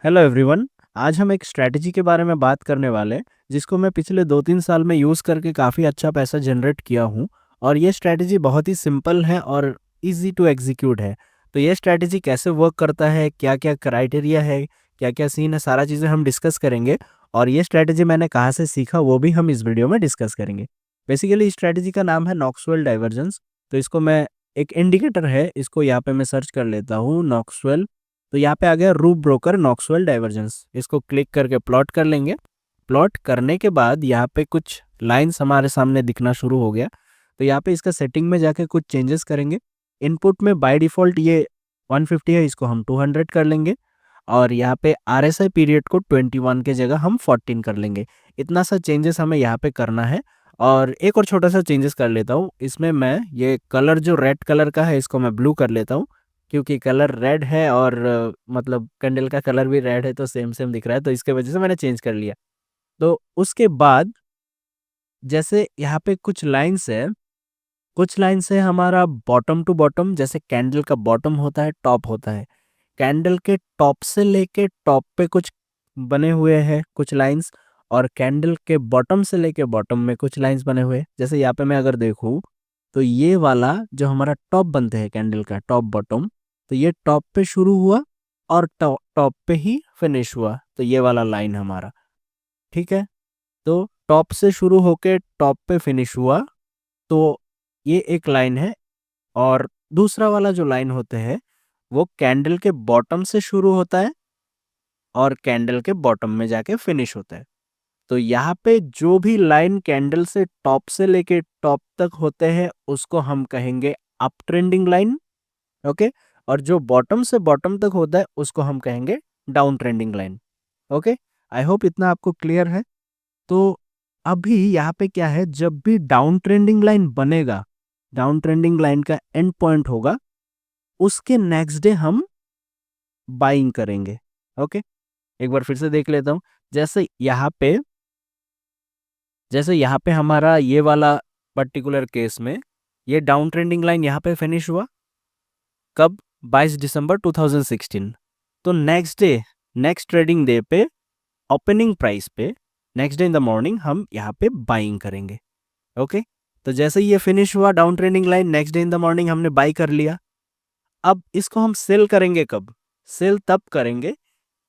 Hello everyone. आज हम एक स्ट्रैटेजी के बारे में बात करने वाले हैं जिसको मैं पिछले 2-3 साल में यूज़ करके काफ़ी अच्छा पैसा जनरेट किया हूँ। और ये स्ट्रैटेजी बहुत ही सिंपल है और इजी टू एग्जीक्यूट है। तो ये स्ट्रैटेजी कैसे वर्क करता है, क्या क्या क्राइटेरिया है, क्या क्या सीन है, सारा चीज़ें हम डिस्कस करेंगे। और ये स्ट्रैटेजी मैंने कहाँ से सीखा वो भी हम इस वीडियो में डिस्कस करेंगे। बेसिकली इस स्ट्रैटेजी का नाम है नॉक्सवेल डाइवर्जेंस। तो इसको मैं एक इंडिकेटर है, इसको यहाँ पे मैं सर्च कर लेता हूँ नॉक्सवेल। तो यहाँ पे आ गया रूफ ब्रोकर नॉक्सवेल डाइवर्जेंस। इसको क्लिक करके प्लॉट कर लेंगे। प्लॉट करने के बाद यहाँ पे कुछ लाइंस हमारे सामने दिखना शुरू हो गया। तो यहाँ पे इसका सेटिंग में जाके कुछ चेंजेस करेंगे। इनपुट में बाय डिफ़ॉल्ट ये 150 है, इसको हम 200 कर लेंगे। और यहाँ पे RSI पीरियड को 21 के जगह हम 14 कर लेंगे। इतना सा चेंजेस हमें यहाँ पे करना है। और एक और छोटा सा चेंजेस कर लेता हूँ इसमें, मैं ये कलर जो रेड कलर का है इसको मैं ब्लू कर लेता हूँ। क्योंकि कलर रेड है और मतलब कैंडल का कलर भी रेड है तो सेम सेम दिख रहा है, तो इसके वजह से मैंने चेंज कर लिया। तो उसके बाद जैसे यहाँ पे कुछ लाइन्स है हमारा बॉटम टू बॉटम। जैसे कैंडल का बॉटम होता है, टॉप होता है। कैंडल के टॉप से लेके टॉप पे कुछ बने हुए हैं कुछ लाइंस। और कैंडल के बॉटम से लेके बॉटम में कुछ लाइंस बने हुए हैं। जैसे यहाँ पे मैं अगर देखूँ तो ये वाला जो हमारा टॉप बनते हैं कैंडल का टॉप बॉटम, तो ये टॉप पे शुरू हुआ और टॉप टॉप पे ही फिनिश हुआ। तो ये वाला लाइन हमारा ठीक है। तो टॉप से शुरू होके टॉप पे फिनिश हुआ, तो ये एक लाइन है। और दूसरा वाला जो लाइन होते हैं वो कैंडल के बॉटम से शुरू होता है और कैंडल के बॉटम में जाके फिनिश होता है। तो यहाँ पे जो भी लाइन कैंडल से टॉप से लेके टॉप तक होते हैं उसको हम कहेंगे अप ट्रेंडिंग लाइन। ओके। और जो बॉटम से बॉटम तक होता है उसको हम कहेंगे down trending line. Okay. I hope इतना आपको क्लियर है। तो अभी यहाँ पे क्या है, जब भी डाउन ट्रेंडिंग लाइन बनेगा, डाउन ट्रेंडिंग लाइन का एंड पॉइंट होगा, उसके नेक्स्ट डे हम बाइंग करेंगे। ओके। एक बार फिर से देख लेता हूँ। जैसे यहाँ पे हमारा ये वाला पर्टिकुलर केस में ये डाउन ट्रेंडिंग लाइन यहाँ पे फिनिश हुआ कब, 22 दिसंबर 2016। तो नेक्स्ट ट्रेडिंग डे पे ओपनिंग प्राइस पे next day in the morning हम यहाँ पे बाइंग करेंगे। ओके। तो जैसे ही ये फिनिश हुआ down trending line, next day in the morning हमने बाई कर लिया। अब इसको हम सेल करेंगे कब? सेल तब करेंगे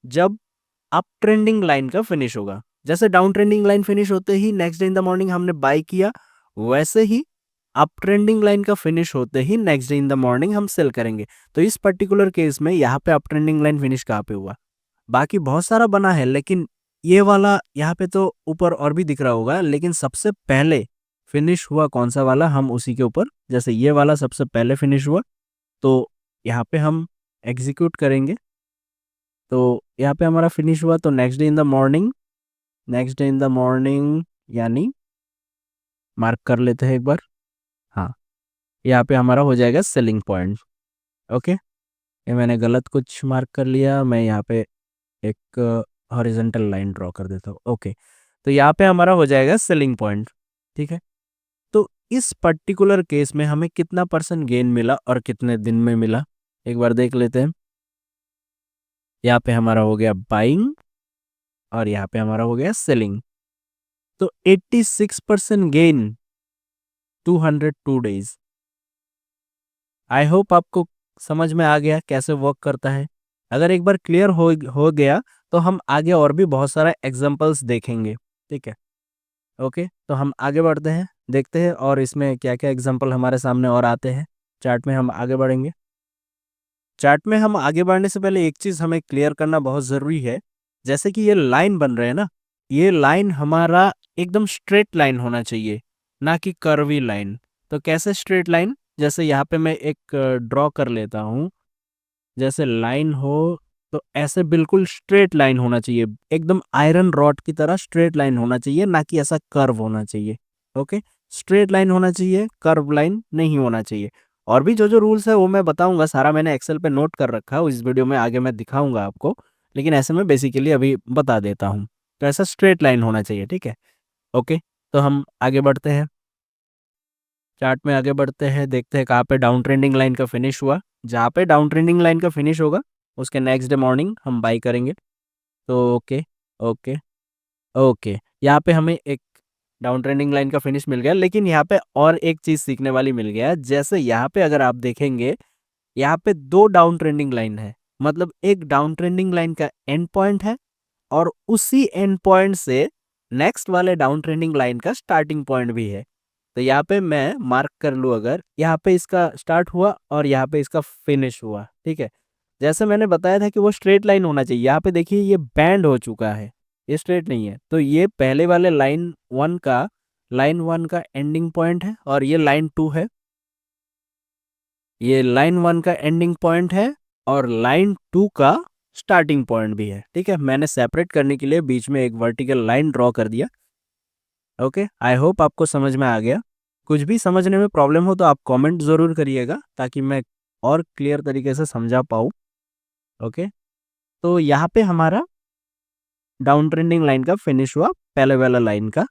जब अप ट्रेंडिंग लाइन का फिनिश होगा। जैसे डाउन ट्रेंडिंग लाइन फिनिश होते ही next day in the morning हमने बाय किया, वैसे ही अप ट्रेंडिंग लाइन का फिनिश होते ही next day in the morning हम सेल करेंगे। तो इस पर्टिकुलर केस में यहाँ पे अप ट्रेंडिंग लाइन फिनिश कहाँ पे हुआ? बाकी बहुत सारा बना है लेकिन ये वाला यहाँ पे तो ऊपर और भी दिख रहा होगा, लेकिन सबसे पहले फिनिश हुआ कौन सा वाला, हम उसी के ऊपर, जैसे ये वाला सबसे पहले फिनिश हुआ तो यहाँ पे हम एग्जीक्यूट करेंगे। तो यहाँ पे हमारा फिनिश हुआ तो next day in the morning यानी मार्क कर लेते हैं एक बार। हाँ, यहाँ पे हमारा हो जाएगा सेलिंग पॉइंट। ओके। ये मैंने गलत कुछ मार्क कर लिया, मैं यहाँ पे एक हॉरिजॉन्टल लाइन ड्रॉ कर देता हूँ। ओके। तो यहाँ पे हमारा हो जाएगा सेलिंग पॉइंट। ठीक है। तो इस पर्टिकुलर केस में हमें कितना परसेंट गेन मिला और कितने दिन में मिला, एक बार देख लेते हैं। यहाँ पे हमारा हो गया बाइंग और यहाँ पे हमारा हो गया सेलिंग। तो 86% गेन 202 डेज। आई होप आपको समझ में आ गया कैसे वर्क करता है। अगर एक बार क्लियर हो गया तो हम आगे और भी बहुत सारा एग्जांपल्स देखेंगे। ठीक है। ओके। तो हम आगे बढ़ते हैं, देखते हैं और इसमें क्या क्या एग्जांपल हमारे सामने और आते हैं। चार्ट में हम आगे बढ़ेंगे। चार्ट में हम आगे बढ़ने से पहले एक चीज़ हमें क्लियर करना बहुत ज़रूरी है। जैसे कि ये लाइन बन रहे हैं ना, ये लाइन हमारा एकदम स्ट्रेट लाइन होना चाहिए, ना कि कर्वी लाइन। तो कैसे स्ट्रेट लाइन? जैसे यहाँ पे मैं एक ड्रॉ कर लेता हूँ। जैसे लाइन हो तो ऐसे बिल्कुल स्ट्रेट लाइन होना चाहिए, एकदम आयरन रॉड की तरह स्ट्रेट लाइन होना चाहिए, ना कि ऐसा कर्व होना चाहिए। ओके। स्ट्रेट लाइन होना चाहिए, कर्व लाइन नहीं होना चाहिए। और भी जो जो रूल्स है वो मैं बताऊंगा, सारा मैंने एक्सेल पे नोट कर रखा है, इस वीडियो में आगे मैं दिखाऊंगा आपको। लेकिन ऐसे में बेसिकली अभी बता देता हूँ। तो ऐसा स्ट्रेट लाइन होना चाहिए। ठीक है। ओके। तो हम आगे बढ़ते हैं, चार्ट में आगे बढ़ते हैं, देखते हैं कहाँ पे डाउन ट्रेंडिंग लाइन का फिनिश हुआ। जहाँ पे डाउन ट्रेंडिंग लाइन का फिनिश होगा उसके नेक्स्ट डे मॉर्निंग हम बाई करेंगे। तो ओके, ओके, ओके, यहाँ पे हमें एक डाउन ट्रेंडिंग लाइन का फिनिश मिल गया, लेकिन यहाँ पे और एक चीज सीखने वाली मिल गया। जैसे यहाँ पे अगर आप देखेंगे, यहाँ पे दो डाउन ट्रेंडिंग लाइन है, मतलब एक डाउन ट्रेंडिंग लाइन का एंड पॉइंट है और उसी एंड पॉइंट से नेक्स्ट वाले डाउन ट्रेंडिंग लाइन का स्टार्टिंग पॉइंट भी है। तो यहाँ पे मैं मार्क कर लूँ, अगर यहाँ पे इसका स्टार्ट हुआ और यहाँ पे इसका फिनिश हुआ, ठीक है। जैसे मैंने बताया था कि वो स्ट्रेट लाइन होना चाहिए, यहाँ पे देखिए ये बैंड हो चुका है, ये स्ट्रेट नहीं है। तो ये पहले वाले लाइन वन का एंडिंग पॉइंट है और ये लाइन टू है। ये लाइन वन का एंडिंग पॉइंट है और लाइन टू का स्टार्टिंग पॉइंट भी है, ठीक है। मैंने सेपरेट करने के लिए बीच में एक वर्टिकल लाइन ड्रॉ कर दिया। ओके, आई होप आपको समझ में आ गया। कुछ भी समझने में प्रॉब्लम हो तो आप कमेंट ज़रूर करिएगा, ताकि मैं और क्लियर तरीके से समझा पाऊँ। ओके, तो यहाँ पे हमारा डाउन ट्रेंडिंग लाइन का फिनिश हुआ, पहले वाला लाइन का।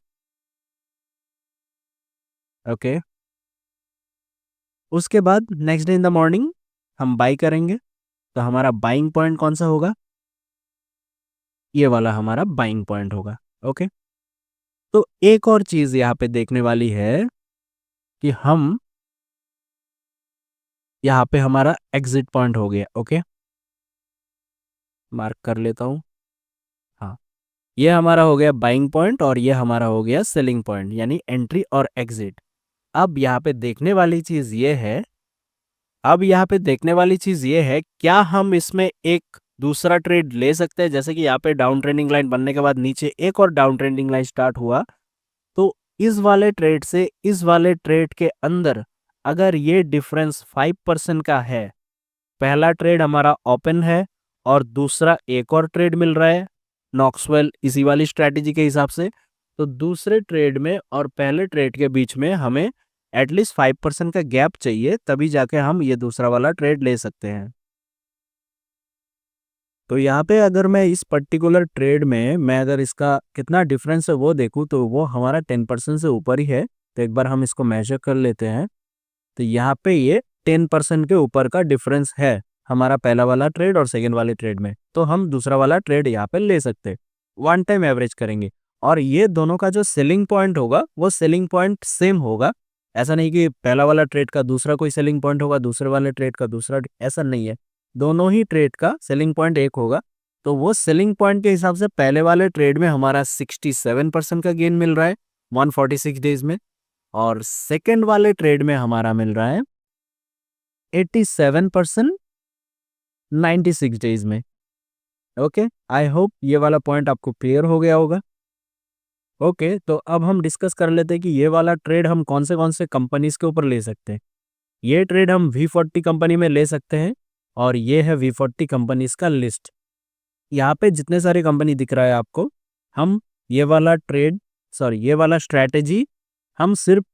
ओके, उसके बाद next day in the morning हम बाई करेंगे। तो हमारा बाइंग पॉइंट कौन सा होगा? ये वाला हमारा बाइंग पॉइंट होगा। ओके, तो एक और चीज यहाँ पे देखने वाली है कि हम यहाँ पे हमारा एग्जिट पॉइंट हो गया। ओके, मार्क कर लेता हूँ। हाँ, ये हमारा हो गया बाइंग पॉइंट और ये हमारा हो गया सेलिंग पॉइंट, यानी एंट्री और एग्जिट। अब यहाँ पे देखने वाली चीज ये है, क्या हम इसमें एक दूसरा ट्रेड ले सकते हैं? जैसे कि यहाँ पे डाउन ट्रेंडिंग लाइन बनने के बाद नीचे एक और डाउन ट्रेंडिंग लाइन स्टार्ट हुआ, तो इस वाले ट्रेड से इस वाले ट्रेड के अंदर अगर ये डिफरेंस 5% का है, पहला ट्रेड हमारा ओपन है और दूसरा एक और ट्रेड मिल रहा है नॉक्सवेल इसी वाली स्ट्रैटेजी के हिसाब से, तो दूसरे ट्रेड में और पहले ट्रेड के बीच में हमें एटलीस्ट 5% का गैप चाहिए, तभी जाके हम ये दूसरा वाला ट्रेड ले सकते हैं। तो यहाँ पे अगर मैं इस पर्टिकुलर ट्रेड में मैं अगर इसका कितना डिफरेंस है वो देखूँ, तो वो हमारा 10% से ऊपर ही है। तो एक बार हम इसको मेजर कर लेते हैं। तो यहाँ पे ये 10% के ऊपर का डिफरेंस है हमारा पहला वाला ट्रेड और सेकेंड वाले ट्रेड में, तो हम दूसरा वाला ट्रेड यहाँ पे ले सकते हैं। वन टाइम एवरेज करेंगे और ये दोनों का जो सेलिंग पॉइंट होगा वो सेलिंग पॉइंट सेम होगा। ऐसा नहीं कि पहला वाला ट्रेड का दूसरा कोई सेलिंग पॉइंट होगा, दूसरे वाले ट्रेड का दूसरा, ऐसा नहीं है। दोनों ही ट्रेड का सेलिंग पॉइंट एक होगा। तो वो सेलिंग पॉइंट के हिसाब से पहले वाले ट्रेड में हमारा 67% का गेन मिल रहा है 146 डेज में, और सेकेंड वाले ट्रेड में हमारा मिल रहा है 87% 96 डेज में। ओके, आई होप ये वाला पॉइंट आपको क्लियर हो गया होगा। ओके, तो अब हम डिस्कस कर लेते हैं कि ये वाला ट्रेड हम कौन से कंपनीज के ऊपर ले सकते हैं। ये ट्रेड हम V40 कंपनी में ले सकते हैं और ये है V40 कंपनीज का लिस्ट। यहाँ पे जितने सारे कंपनी दिख रहा है आपको, हम ये वाला ये वाला स्ट्रैटेजी हम सिर्फ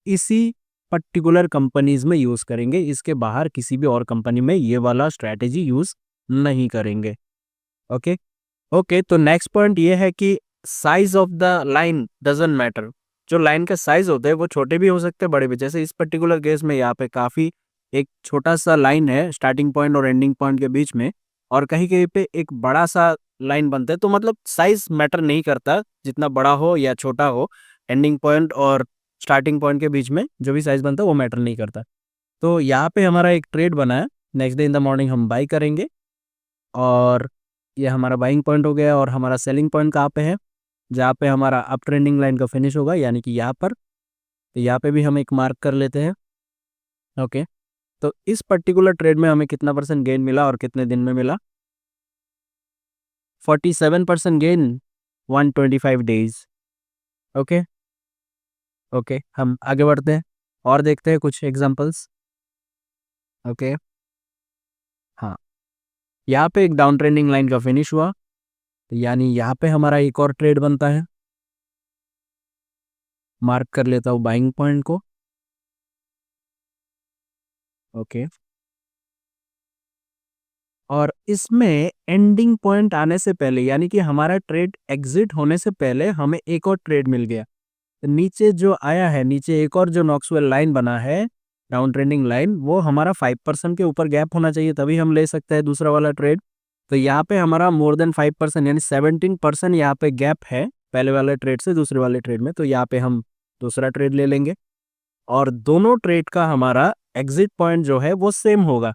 इसी पर्टिकुलर कंपनीज में यूज करेंगे, इसके बाहर किसी भी और कंपनी में ये वाला स्ट्रैटेजी यूज नहीं करेंगे। ओके, ओके, तो नेक्स्ट पॉइंट ये है कि size of the line doesn't matter. जो लाइन का साइज होता है वो छोटे भी हो सकते हैं, बड़े भी। जैसे इस पर्टिकुलर केस में यहाँ पे काफी एक छोटा सा लाइन है स्टार्टिंग पॉइंट और एंडिंग पॉइंट के बीच में, और कहीं कहीं पे एक बड़ा सा लाइन बनता है। तो मतलब साइज मैटर नहीं करता, जितना बड़ा हो या छोटा हो, एंडिंग पॉइंट और स्टार्टिंग पॉइंट के बीच में जो भी साइज बनता है वो मैटर नहीं करता। तो यहाँ पे हमारा एक ट्रेड बना है, next day in the morning हम बाई करेंगे और ये हमारा बाइंग पॉइंट हो गया। और हमारा सेलिंग पॉइंट कहाँ पे है? जहाँ पे हमारा अप ट्रेंडिंग लाइन का फिनिश होगा, यानी कि यहाँ पर। तो यहाँ पे भी हम एक मार्क कर लेते हैं। ओके, तो इस पर्टिकुलर ट्रेड में हमें कितना परसेंट गेन मिला और कितने दिन में मिला? 47% गेन 125 डेज। ओके, ओके, हम आगे बढ़ते हैं और देखते हैं कुछ एग्जांपल्स। ओके, हाँ, यहाँ पे एक डाउन ट्रेंडिंग लाइन का फिनिश हुआ, तो यानी यहाँ पे हमारा एक और ट्रेड बनता है। मार्क कर लेता हूँ बाइंग पॉइंट को। ओके, और इसमें एंडिंग पॉइंट आने से पहले, यानी कि हमारा ट्रेड एग्जिट होने से पहले हमें एक और ट्रेड मिल गया। तो नीचे जो आया है, नीचे एक और जो नॉक्सवेल लाइन बना है डाउन ट्रेंडिंग लाइन, वो हमारा 5% के ऊपर गैप होना चाहिए, तभी हम ले सकते हैं दूसरा वाला ट्रेड। तो यहाँ पे हमारा मोर देन 5% यानी 17% यहाँ पे गैप है पहले वाले ट्रेड से दूसरे वाले ट्रेड में। तो यहाँ पे हम दूसरा ट्रेड ले लेंगे और दोनों ट्रेड का हमारा एग्जिट पॉइंट जो है वो सेम होगा।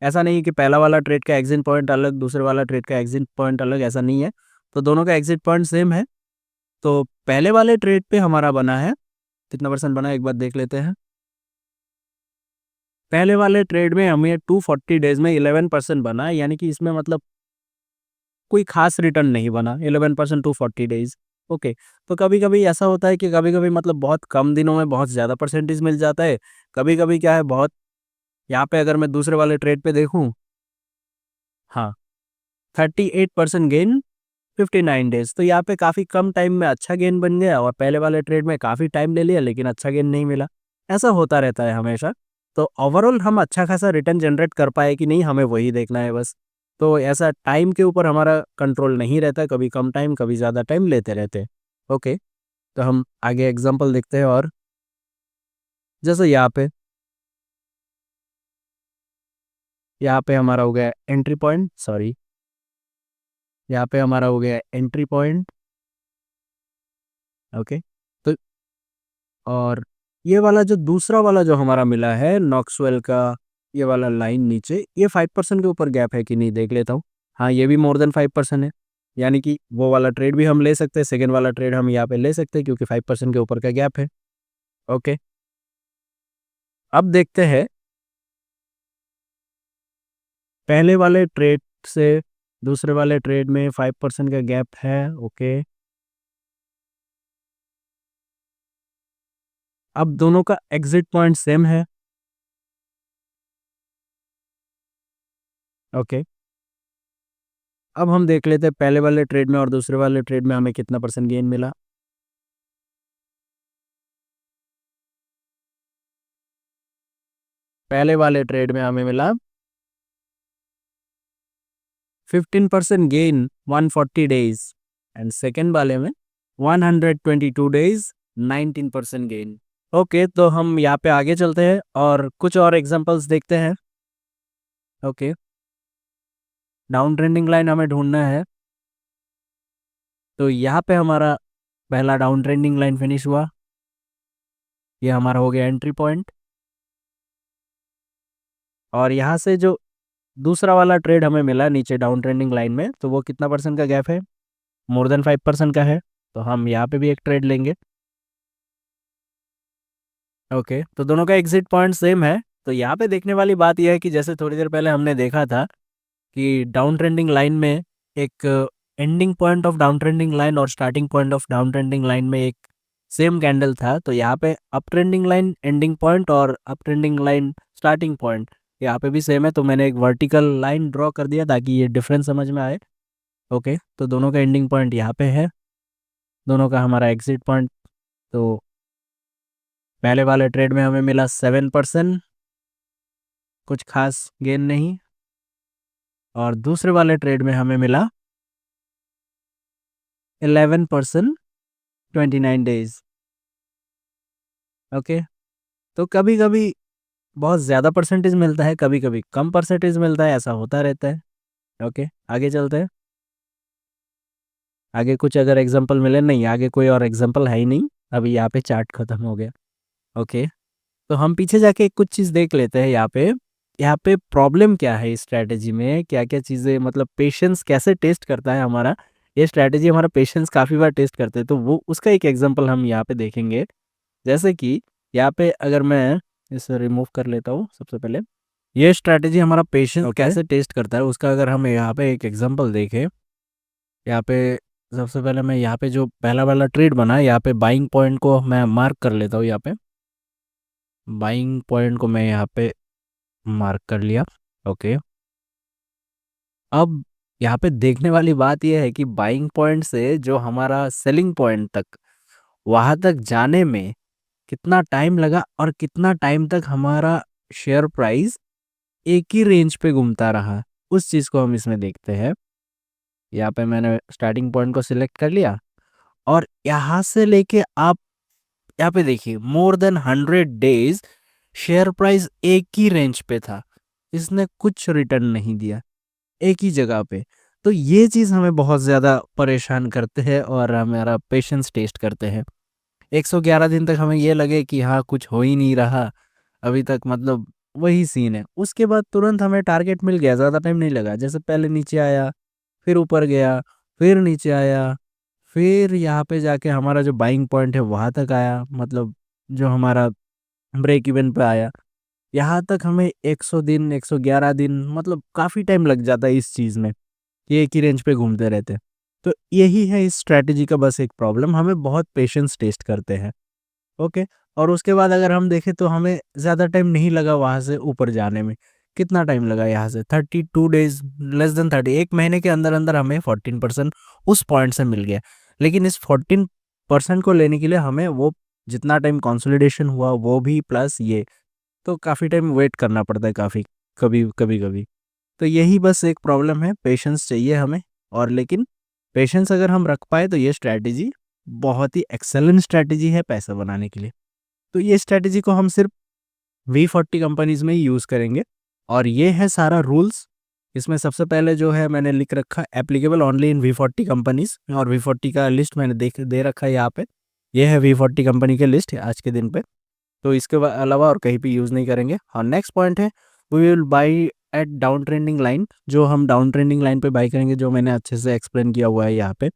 ऐसा नहीं है कि पहला वाला ट्रेड का एग्जिट पॉइंट अलग, दूसरे वाला ट्रेड का एग्जिट पॉइंट अलग, ऐसा नहीं है। तो दोनों का एग्जिट पॉइंट सेम है। तो पहले वाले ट्रेड पे हमारा बना है कितना परसेंट बना है एक बार देख लेते हैं। पहले वाले ट्रेड में हमें 240 डेज में 11% बना है, यानी कि इसमें मतलब कोई खास रिटर्न नहीं बना। 11% 240 डेज। ओके। तो कभी कभी ऐसा होता है कि कभी कभी मतलब बहुत कम दिनों में बहुत ज़्यादा परसेंटेज मिल जाता है। कभी कभी क्या है बहुत, यहाँ पे अगर मैं दूसरे वाले ट्रेड पे देखूँ, हाँ 38% गेन 59 डेज। तो यहाँ पे काफ़ी कम टाइम में अच्छा गेन बन गया और पहले वाले ट्रेड में काफ़ी टाइम ले लिया लेकिन अच्छा गेन नहीं मिला। ऐसा होता रहता है हमेशा। तो ओवरऑल हम अच्छा खासा रिटर्न जनरेट कर पाए कि नहीं, हमें वही देखना है बस। तो ऐसा टाइम के ऊपर हमारा कंट्रोल नहीं रहता, कभी कम टाइम कभी ज़्यादा टाइम लेते रहते हैं। ओके। तो हम आगे एग्जांपल देखते हैं। और जैसे यहाँ पे हमारा हो गया एंट्री पॉइंट, सॉरी यहाँ पे हमारा हो गया एंट्री पॉइंट। ओके। तो और ये वाला जो दूसरा वाला जो हमारा मिला है नॉक्सवेल का, ये वाला लाइन नीचे, ये 5% के ऊपर गैप है कि नहीं देख लेता हूँ। हाँ, ये भी मोर देन 5% है, यानी कि वो वाला ट्रेड भी हम ले सकते हैं, सेकेंड वाला ट्रेड हम यहाँ पे ले सकते हैं क्योंकि 5% के ऊपर का गैप है। ओके। अब देखते हैं पहले वाले ट्रेड से दूसरे वाले ट्रेड में 5% का गैप है। ओके। अब दोनों का एग्जिट पॉइंट सेम है। ओके। अब हम देख लेते हैं पहले वाले ट्रेड में और दूसरे वाले ट्रेड में हमें कितना परसेंट गेन मिला। पहले वाले ट्रेड में हमें मिला 15% गेन 140 डेज एंड सेकेंड वाले में 122 डेज 19% गेन। ओके। तो हम यहाँ पे आगे चलते हैं और कुछ और एग्जांपल्स देखते हैं। ओके। डाउन ट्रेंडिंग लाइन हमें ढूंढना है। तो यहाँ पे हमारा पहला डाउन ट्रेंडिंग लाइन फिनिश हुआ, ये हमारा हो गया एंट्री पॉइंट। और यहाँ से जो दूसरा वाला ट्रेड हमें मिला नीचे डाउन ट्रेंडिंग लाइन में, तो वो कितना परसेंट का गैप है, मोर देन 5% का है। तो हम यहाँ पे भी एक ट्रेड लेंगे। ओके। तो दोनों का एग्जिट पॉइंट सेम है। तो यहाँ पे देखने वाली बात यह है कि जैसे थोड़ी देर पहले हमने देखा था कि डाउन ट्रेंडिंग लाइन में एक ending point of down trending line और starting point of down trending line में एक सेम कैंडल था। तो यहाँ पे up trending line ending point और up trending line starting point यहाँ पे भी सेम है। तो मैंने एक वर्टिकल लाइन ड्रॉ कर दिया ताकि ये डिफरेंस समझ में आए। ओके। तो दोनों का एंडिंग पॉइंट यहाँ पे है, दोनों का हमारा एग्जिट पॉइंट। तो पहले वाले ट्रेड में हमें मिला 7%, कुछ खास गेन नहीं। और दूसरे वाले ट्रेड में हमें मिला 11% 29 डेज। ओके। तो कभी कभी बहुत ज़्यादा परसेंटेज मिलता है, कभी कभी कम परसेंटेज मिलता है, ऐसा होता रहता है। ओके। आगे चलते हैं। आगे कुछ अगर एग्जांपल मिले, नहीं आगे कोई और एग्जांपल है ही नहीं, अभी यहाँ पे चार्ट खत्म हो गया। ओके। तो हम पीछे जाके कुछ चीज़ देख लेते हैं। यहाँ पे प्रॉब्लम क्या है इस स्ट्रैटेजी में, क्या क्या चीज़ें मतलब पेशेंस कैसे टेस्ट करता है हमारा, ये स्ट्रैटेजी हमारा पेशेंस काफ़ी बार टेस्ट करते हैं। तो वो उसका एक एग्जांपल हम यहाँ पे देखेंगे। जैसे कि यहाँ पे अगर मैं इसे रिमूव कर लेता हूँ सबसे पहले, ये स्ट्रैटेजी हमारा पेशेंस कैसे टेस्ट करता है उसका अगर हम यहाँ पे एक एग्जांपल देखें। यहाँ पे सबसे पहले मैं यहाँ पे जो पहला वाला ट्रेड बना है यहाँ पे बाइंग पॉइंट को मैं मार्क कर लेता हूँ। यहाँ पे बाइंग पॉइंट को मैं यहाँ पे मार्क कर लिया। ओके। अब यहाँ पे देखने वाली बात यह है कि बाइंग पॉइंट से जो हमारा सेलिंग पॉइंट तक, वहाँ तक जाने में कितना टाइम लगा और कितना टाइम तक हमारा शेयर प्राइस एक ही रेंज पे घूमता रहा, उस चीज़ को हम इसमें देखते हैं। यहाँ पे मैंने स्टार्टिंग पॉइंट को सिलेक्ट कर लिया और यहाँ से लेके आप यहाँ पे देखिए more than 100 days share price एक ही रेंज पे था, इसने कुछ रिटर्न नहीं दिया। एक ही जगह पे। तो ये चीज़ हमें बहुत ज़्यादा परेशान करते हैं और हमारा पेशेंस टेस्ट करते हैं। 111 दिन तक हमें ये लगे कि हाँ, कुछ हो ही नहीं रहा, अभी तक मतलब वही सीन है। उसके बाद तुरंत हमें टारगेट मिल गया, ज़्यादा टाइम नहीं लगा। जैसे पहले नीचे आया, फिर ऊपर गया, फिर नीचे आया, फिर यहाँ पे जाके हमारा जो बाइंग पॉइंट है वहाँ तक आया, मतलब जो हमारा ब्रेक इवन पे आया। यहाँ तक हमें 100 दिन, 111 दिन मतलब काफ़ी टाइम लग जाता है इस चीज़ में, कि एक ही रेंज पे घूमते रहते हैं। तो यही है इस स्ट्रैटेजी का बस एक प्रॉब्लम, हमें बहुत पेशेंस टेस्ट करते हैं। ओके। और उसके बाद अगर हम देखें तो हमें ज़्यादा टाइम नहीं लगा वहाँ से ऊपर जाने में। कितना टाइम लगा यहाँ से 32 डेज़, लेस देन 30, 1 महीने के अंदर-अंदर हमें 14% उस पॉइंट से मिल गया। लेकिन इस 14% को लेने के लिए हमें वो जितना टाइम कंसोलिडेशन हुआ वो भी प्लस ये, तो काफ़ी टाइम वेट करना पड़ता है काफ़ी, कभी-कभी। तो यही बस एक प्रॉब्लम है, पेशेंस चाहिए हमें। और लेकिन पेशेंस अगर हम रख पाए तो ये स्ट्रैटेजी बहुत ही एक्सेलेंट स्ट्रैटेजी है पैसा बनाने के लिए। तो ये स्ट्रैटेजी को हम सिर्फ V40 कंपनीज़ में ही यूज़ करेंगे और ये है सारा रूल्स। इसमें सबसे पहले जो है मैंने लिख रखा applicable only in V40 companies, और V40 का लिस्ट मैंने देख दे रखा है यहाँ पे। ये है V40 कंपनी के लिस्ट आज के दिन पे। तो इसके अलावा और कहीं पे यूज़ नहीं करेंगे। और नेक्स्ट पॉइंट है, we will buy at down trending line, जो हम डाउन ट्रेंडिंग लाइन पे बाय करेंगे, जो मैंने अच्छे से एक्सप्लेन किया हुआ है यहाँ पे।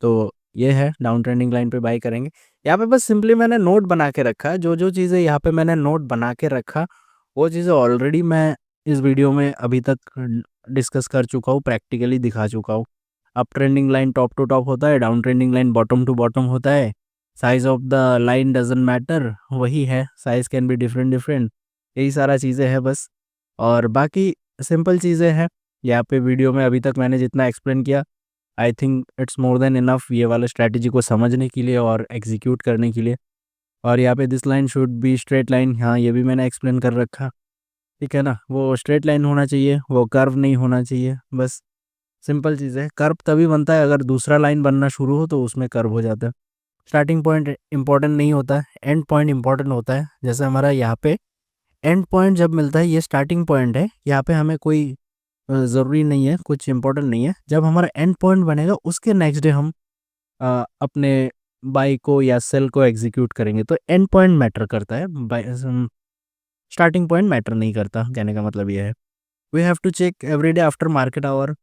तो ये है डाउन ट्रेंडिंग लाइन पे बाय करेंगे। यहाँ पे बस सिंपली मैंने नोट बना के रखा है, जो चीज़ें यहाँ पे मैंने नोट बना के रखा, वो चीज़ें ऑलरेडी मैं इस वीडियो में अभी तक डिस्कस कर चुका हूँ, प्रैक्टिकली दिखा चुका हूँ। Up trending line top to top होता है, down trending line bottom to bottom होता है। Size of the line doesn't matter, वही है, size can be different different, यही सारा चीज़ें हैं बस। और बाकी सिंपल चीज़ें हैं। यहाँ पे वीडियो में अभी तक मैंने जितना एक्सप्लेन किया, I think it's more than enough ये वाला स्ट्रैटेजी को समझने के लिए और एग्जीक्यूट करने के लिए। और यहाँ पे this line should be straight line, हाँ ये भी मैंने एक्सप्लेन कर रखा, ठीक है ना। वो स्ट्रेट लाइन होना चाहिए, वो कर्व नहीं होना चाहिए, बस सिंपल चीज़ है। कर्व तभी बनता है अगर दूसरा लाइन बनना शुरू हो तो उसमें कर्व हो जाता है। स्टार्टिंग पॉइंट इंपॉर्टेंट नहीं होता है, एंड पॉइंट इंपॉर्टेंट होता है। जैसे हमारा यहाँ पे एंड पॉइंट जब मिलता है, ये स्टार्टिंग पॉइंट है, यहाँ पे हमें कोई ज़रूरी नहीं है, कुछ इंपॉर्टेंट नहीं है। जब हमारा एंड पॉइंट बनेगा उसके नेक्स्ट डे हम अपने बाई को या सेल को एग्जीक्यूट करेंगे, तो एंड पॉइंट मैटर करता है, बाय स्टार्टिंग पॉइंट मैटर नहीं करता, कहने का मतलब ये है। We have to check every day after market hour,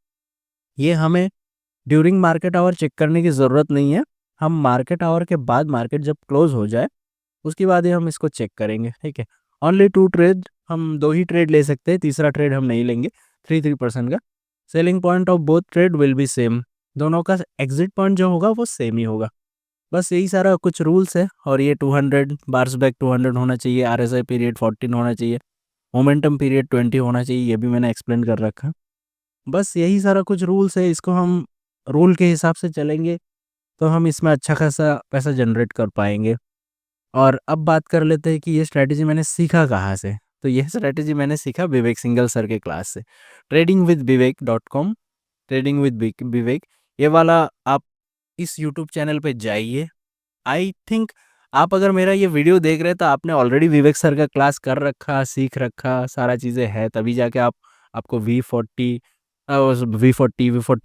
ये हमें ड्यूरिंग मार्केट आवर चेक करने की ज़रूरत नहीं है। हम मार्केट आवर के बाद, मार्केट जब क्लोज हो जाए उसके बाद ही हम इसको चेक करेंगे, ठीक है। ओनली 2 ट्रेड, हम 2 ही ट्रेड ले सकते हैं, तीसरा ट्रेड हम नहीं लेंगे। 3% का selling point of both trade will be same, दोनों का एग्जिट पॉइंट जो होगा वो सेम ही होगा। बस यही सारा कुछ रूल्स है। और ये 200 बार्स बैक 200 होना चाहिए, RSI पीरियड 14 होना चाहिए, मोमेंटम पीरियड 20 होना चाहिए, ये भी मैंने एक्सप्लेन कर रखा। बस यही सारा कुछ रूल्स है, इसको हम रूल के हिसाब से चलेंगे तो हम इसमें अच्छा खासा पैसा जनरेट कर पाएंगे। और अब बात कर लेते हैं कि ये स्ट्रैटेजी मैंने सीखा कहाँ से। तो ये स्ट्रैटेजी मैंने सीखा विवेक सिंघल सर के क्लास से, tradingwithvivek.com, ट्रेडिंग विद विवेक, ये वाला आप इस यूट्यूब चैनल पे जाइए। आई थिंक आप अगर मेरा ये वीडियो देख रहे हैं तो आपने ऑलरेडी विवेक सर का क्लास कर रखा, सीख रखा, सारा चीज़ें है, तभी जाके आपको V40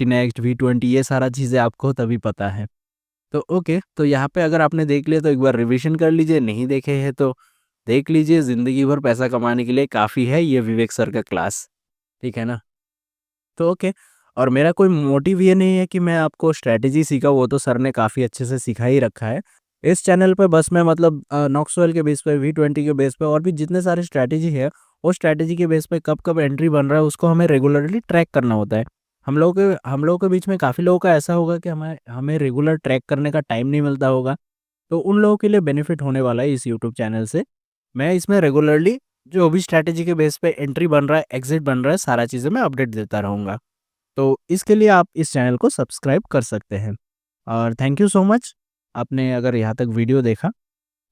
नेक्स्ट, V20, ये सारा चीज़ें आपको तभी पता है। तो ओके, तो यहाँ पे अगर आपने देख लिया तो एक बार रिवीजन कर लीजिए, नहीं देखे हैं तो देख लीजिए, ज़िंदगी भर पैसा कमाने के लिए काफ़ी है ये विवेक सर का क्लास, ठीक है ना? तो ओके। और मेरा कोई मोटिव ये नहीं है कि मैं आपको स्ट्रैटेजी सिखाऊँ, वो तो सर ने काफ़ी अच्छे से सिखा ही रखा है। इस चैनल पे बस मैं मतलब नॉक्सवेल के बेस पे, V20 के बेस पे और भी जितने सारे स्ट्रैटेजी है, वो स्ट्रैटेजी के बेस पे कब-कब एंट्री बन रहा है उसको हमें रेगुलरली ट्रैक करना होता है। हम लोगों के बीच में काफ़ी लोगों का ऐसा होगा कि हमें हमें रेगुलर ट्रैक करने का टाइम नहीं मिलता होगा। तो उन लोगों के लिए बेनिफिट होने वाला है इस यूट्यूब चैनल से। मैं इसमें रेगुलरली जो भी स्ट्रैटेजी के बेस पे एंट्री बन रहा है, एग्ज़िट बन रहा है, सारा चीज़ें मैं अपडेट देता रहूँगा। तो इसके लिए आप इस चैनल को सब्सक्राइब कर सकते हैं। और थैंक यू सो मच, आपने अगर यहाँ तक वीडियो देखा,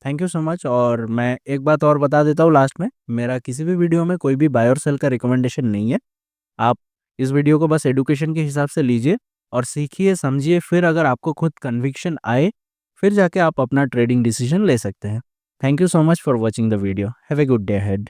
थैंक यू सो मच। और मैं एक बात और बता देता हूँ लास्ट में, मेरा किसी भी वीडियो में कोई भी बाय और सेल का रिकमेंडेशन नहीं है। आप इस वीडियो को बस एडुकेशन के हिसाब से लीजिए और सीखिए, समझिए, फिर अगर आपको खुद कन्विक्शन आए, फिर जाके आप अपना ट्रेडिंग डिसीजन ले सकते हैं। Thank you so much for watching the video. Have a good day ahead.